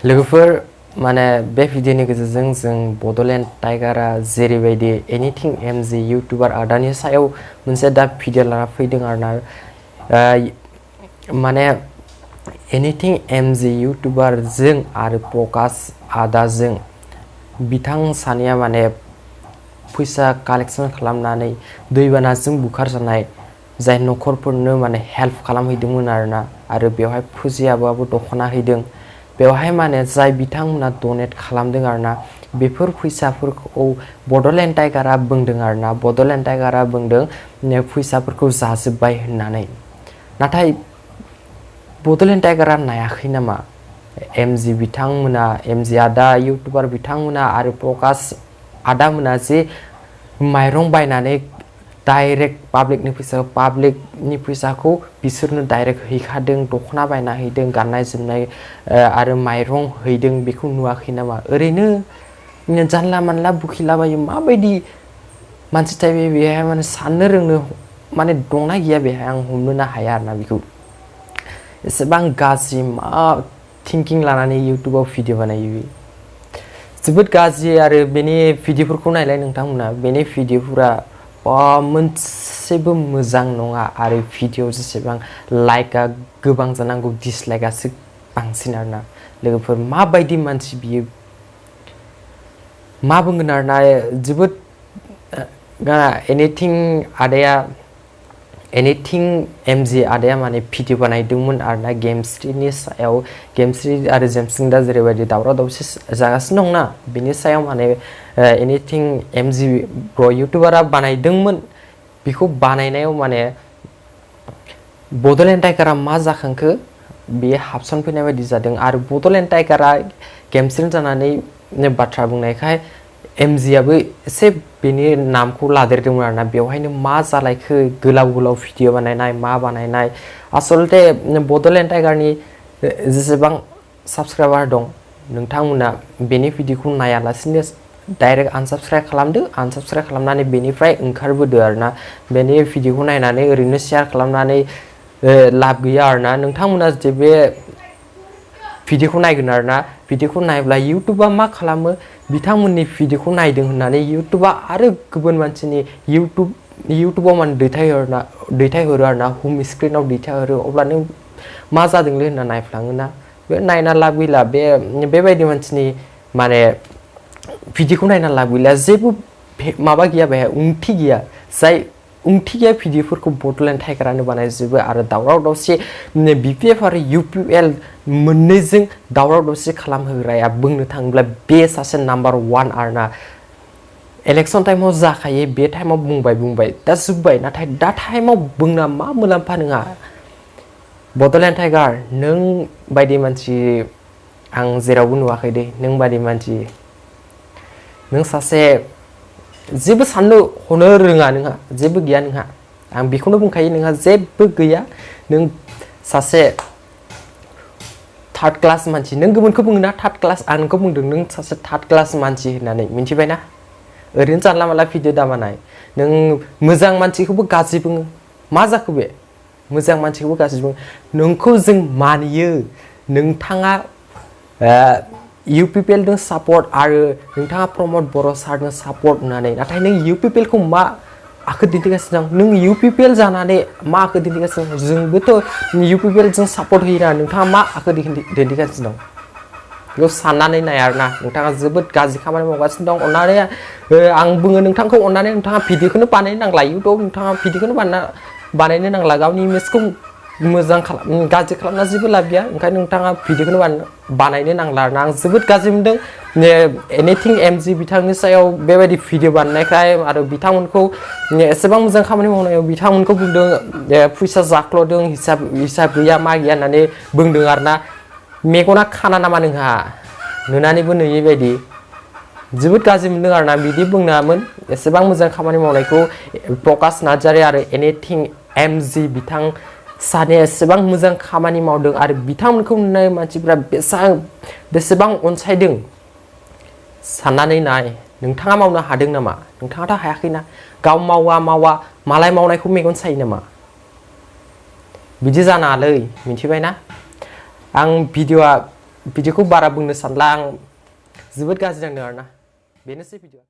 लोगोफोर माने बे भिडिअनि गेजेरजों जों बड'लेण्ड टाइगारा जेरैबायदि एनिथिं एमजि इउटुबार आदानि सायाव मोनसे दा भिडिअ लाना फैदों आरोना माने एनिथिं एमजि इउटुबार जों आरो प्रकाश आदाजों बिथां सानैया माने फैसा कालेक्शन खालामनानै दैबानाजों बुखारजानाय जाय नखरफोरनो माने हेल्प खालामहैदोंमोन आरो बेवहाय फुजियाबाबो दख'ना हैदों बेवहाय माने जाय बिथांमोना डनेट खालामदों आरोना बेफोर फैसाफोरखौ बड'लेण्ड टाइगारा बुंदों आरोना बड'लेण्ड टाइगारा बुंदों फैसाफोरखौ जाजोब्बाय होननानै नाथाय बड'लेण्ड टाइगारा नायाखै नामा एमजि बिथांमोना एमजि आदा इउटुबार बिथांमोना आरो प्रकाश आदामोना जे माइरं बायनानै डाइरेक्ट पाब्लिकनि फैसाखौ बिसोरनो डाइरेक्ट हैखादों दख'ना बायना हैदों गाननाय जोमनाय आरो माइरं हैदों बेखौ नुवाखै नामा ओरैनो जानला मानला बुखिलाबायो माबायदि मानसि थायो बेहाय माने साननो रोंनो माने दंना गैया बेहाय आं हमनोनो हाया आरोना बेखौ एसेबां गाज्रि मा थिंकिं लानानै इउटुबाव भिडिअ बानायो जोबोद गाज्रि आरो बेनि भिडिअफोरखौ नायलाय नोंथांमोना बेनि भिडिअफोरा मोनसेबो मोजां नङा आरो भिडिअ जेसेबां लाइकआ गोबां जानांगौ डिसलाइकआसो बांसिन आरोना लोगोफोर माबायदि मानसि बियो मा बुंगोन आरोना जोबोद एनिथिं एमजि आदाया माने भिडिअ बानायदोंमोन आरोना गेमस्रिनि सायाव गेमस्रि आरो जेमस्रिं दा जेरैबायदि दावराव दावसि जागासिनो दंना बिनि सायाव माने एनिथिं एमजि ब्र इउटुबारा बानायदोंमोन बेखौ बानायनायाव माने बड'लेण्ड टाइगारा मा जाखांखो बेयो हाबसन फैनाय बायदि जादों आरो बड'लेण्ड टाइगारा गेमस्रिं जानानै बाथ्रा बुंनायखाय एमजिआबो एसे बेनि नामखौ लादेरदोंमोन आरोना बेवहायनो मा जालायखो गोलाव भिडिअ बानायनाय मा बानायनाय आसलते बड'लेण्ड टाइगारनि जेसेबां साबस्क्राइबार दं नोंथांमोना बेनि भिडिअखौ नायालासिनो डाइरेक्ट आनसाबस्क्राइब खालामदो आनसाबस्क्राइब खालामनानै बेनिफ्राय ओंखारबोदो आरोना बेनि भिडिअखौ नायनानै ओरैनो शेयार खालामनानै लाब गैया आरोना नोंथांमोना जे बे भिडिअखौ नायगोन आरोना भिडिअखौ नायब्ला इउटुबा मा खालामो बिथांमोननि भिडिअखौ नायदों होननानै इउटुबा आरो गुबुन मानसिनि इउटुबाव माने दैथायहरो आरोना हम स्क्रिनाव दैथायहरो अब्ला नों मा जादोंलै होनना नायफ्लाङोना बे नायना लाब गैला बेबायदि मानसिनि माने भिडिअखौ नायना लाब गैला जेबो माबा गैया बेहाय ओंथि गैया जाय ओंथि गैया भिडिअफोरखौ बड'लेण्ड टाइगारानो बानायजोबो आरो दावराव दावसि बिपिएफ आरो इउपिएल मोननैजों दावराव दावसि खालामहोग्राया बुंनो थाङोब्ला बे सासे नाम्बार 1 आरोना इलेक्शन टाइमाव जाखायो बे टाइमाव बुंबाय दा जोब्बाय नाथाय दा टाइमाव बुंना मा मुलाम्फा नङा बड'लेण्ड टाइगार नों बायदि मानसि आं जेरावबो नुवाखै दे नों बायदि मानसि नों सासे जेबो साननो हनो रोङा नोंहा जेबो गैया नोंहा आं बेखौनो बुंखायो नोंहा जेबो गैया नों सासे थार्ड क्लास मानसि नों गुबुनखौ बुङोना थार्ड क्लास आं नोंखौ बुंदों नों सासे थार्ड क्लास मानसि होननानै मिन्थिबायना ओरैनो जानला मानला भिडिअ दाबानाय नों मोजां मानसिखौबो गाज्रि बुङो मा जाखो बे मोजां मानसिखौबो गाज्रि बुङो नोंखौ जों मानियो नोंथाङा इउपिपिएलजों सापर्ट आरो नोंथाङा प्रमद बर' सारनो सापर्ट होननानै नाथाय नों इउपिपिएलखौ मा आखु दिन्थिगासिनो दं नों इउपिपिएल जानानै मा आखु दिन्थिगासिनो दं जोंबोथ' इउपिपिएलजों सापर्ट होयोना नोंथाङा मा आखु दिन्थिगासिनो दं बेखौ साननानै नाय आरोना नोंथाङा जोबोद गाज्रि खामानि मावगासिनो दं अननानै आं बुङो नोंथांखौ अननानै नोंथाङा भिडिअखौनो बानायनो नांला इउटुबाव नोंथाङा भिडिअखौनो बानायनो नांला गावनि इमेजखौ मोजां गाज्रि खालामना जेबो लाब गैया ओंखायनो नोंथाङा भिडिअखौनो बानायनो नांला आरोना आं जोबोद गाज्रि मोनदों एनिथिं एमजि बिथांनि सायाव बेबायदि भिडिअ बानायनायखाय आरो बिथांमोनखौ एसेबां मोजां खामानि मावनायाव बिथांमोनखौ बुंदों फैसा जाख्ल'दों हिसाब गैया मा गैया होननानै बुंदों आरोना मेगना खाना नामा नोंहा नुनानैबो नुयै बायदि जोबोद गाज्रि मोनदों आरोना बिदि बुंनाङामोन एसेबां मोजां खामानि मावनायखौ प्रकाश नार्जारी आरो एनिथिं एमजि बिथां सानै एसेबां मोजां खामानि मावदों आरो बिथांमोनखौ नुनाय मानसिफ्रा बेसेबां अनसायदों साननानै नाय नोंथाङा मावनो हादों नामा नोंथाङाथ' हायाखैना गाव मावा मालाय मावनायखौ मेगन सायो नामा बिदि जानाङालै मिथिबायना आं भिडिअआ भिडिअखौ बारा बुंनो सानला आं जोबोद गाज्रि नांदों आरोना बेनोसै भिडिअ